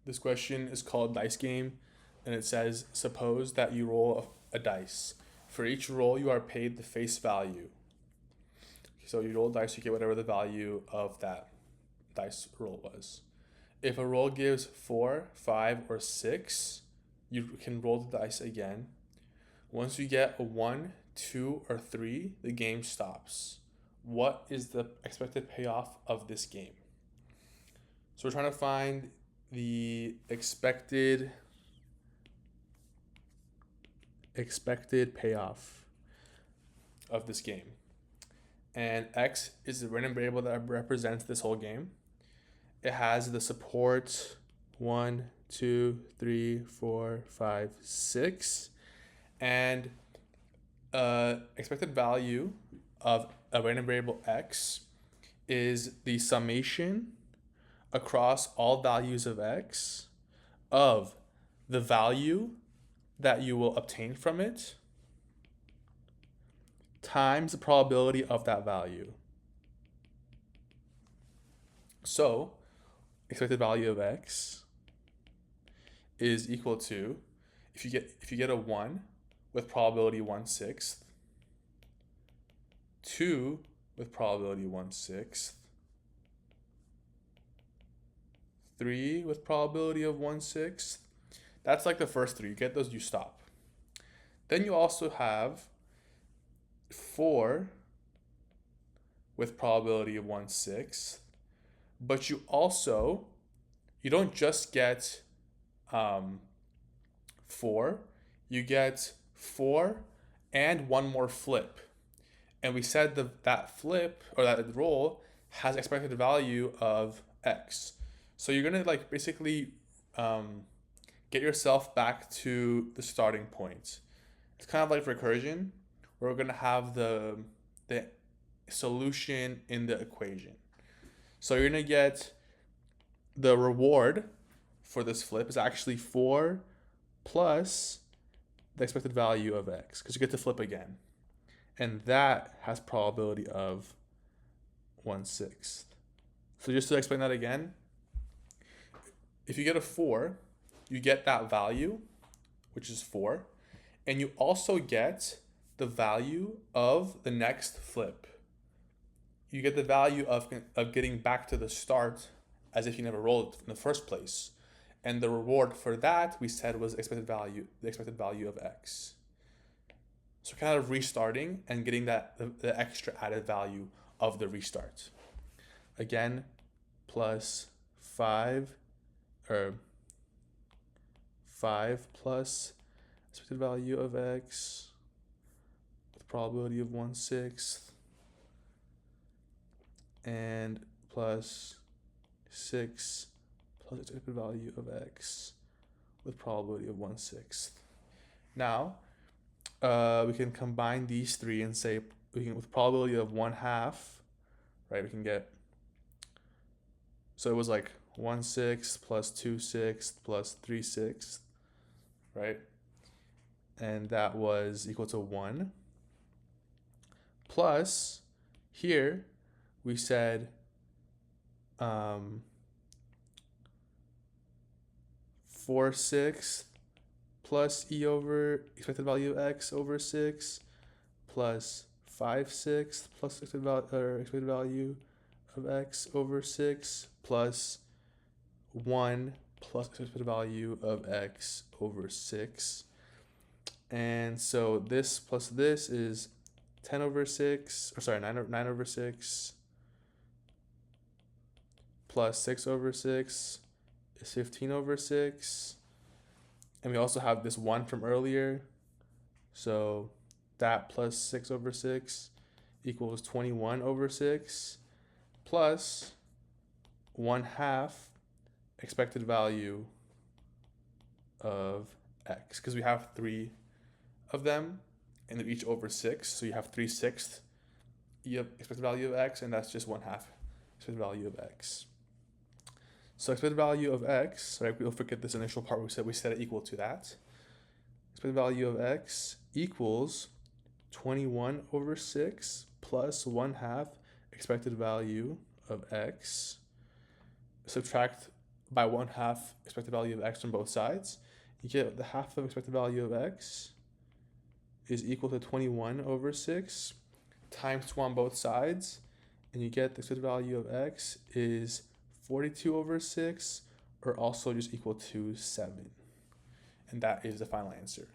This question is called Dice Game, and it says, suppose that you roll a dice. For each roll, you are paid the face value. So you roll dice, you get whatever the value of that dice roll was. If a roll gives 4, 5, or 6, you can roll the dice again. Once you get a 1, 2, or 3, the game stops. What is the expected payoff of this game? So we're trying to find the expected payoff of this game. And X is the random variable that represents this whole game. It has the support 1, 2, 3, 4, 5, 6, and expected value of a random variable X is the summation across all values of X of the value that you will obtain from it times the probability of that value. So expected value of X is equal to, if you get a 1 with probability 1/6, 2 with probability 1/6, 3 with probability of 1/6. That's like the first three. You get those, you stop. Then you also have 4 with probability of 1/6, but you don't just get 4, you get 4 and one more flip. And we said that flip or that roll has expected value of X. So you're gonna like basically get yourself back to the starting point. It's kind of like recursion, where we're gonna have the solution in the equation. So you're gonna get the reward for this flip is actually 4 plus the expected value of X, because you get to flip again. And that has probability of 1/6. So just to explain that again, if you get a 4, you get that value, which is 4, and you also get the value of the next flip. You get the value of getting back to the start as if you never rolled in the first place. And the reward for that, we said, was the expected value of X. So kind of restarting and getting the extra added value of the restart. Again, plus 5 plus expected value of X with probability of 1/6, and plus 6 plus expected value of X with probability of 1/6. Now, we can combine these three and say with probability of 1/2, right? We can get, so it was like 1/6 plus 2/6 plus 3/6, right? And that was equal to 1. Plus, here we said 4/6 plus E over expected value of X over 6 plus 5/6 plus expected value of X over 6 plus 1 plus expected value of X over 6. And so this plus this is 9 over 6 plus 6 over 6 is 15 over 6. And we also have this 1 from earlier. So that plus 6 over 6 equals 21 over 6 plus 1/2 expected value of X. Because we have 3 of them and they're each over 6. So you have 3/6 expected value of X, and that's just 1/2 expected value of X. So expected value of X, right? We'll forget this initial part. We set it equal to that. Expected value of X equals 21 over 6 plus 1/2 expected value of X. Subtract by 1/2 expected value of x on both sides, you get the half of expected value of x is equal to 21/6 times 2 on both sides, and you get the expected value of x is 42/6, or also just equal to 7. And that is the final answer.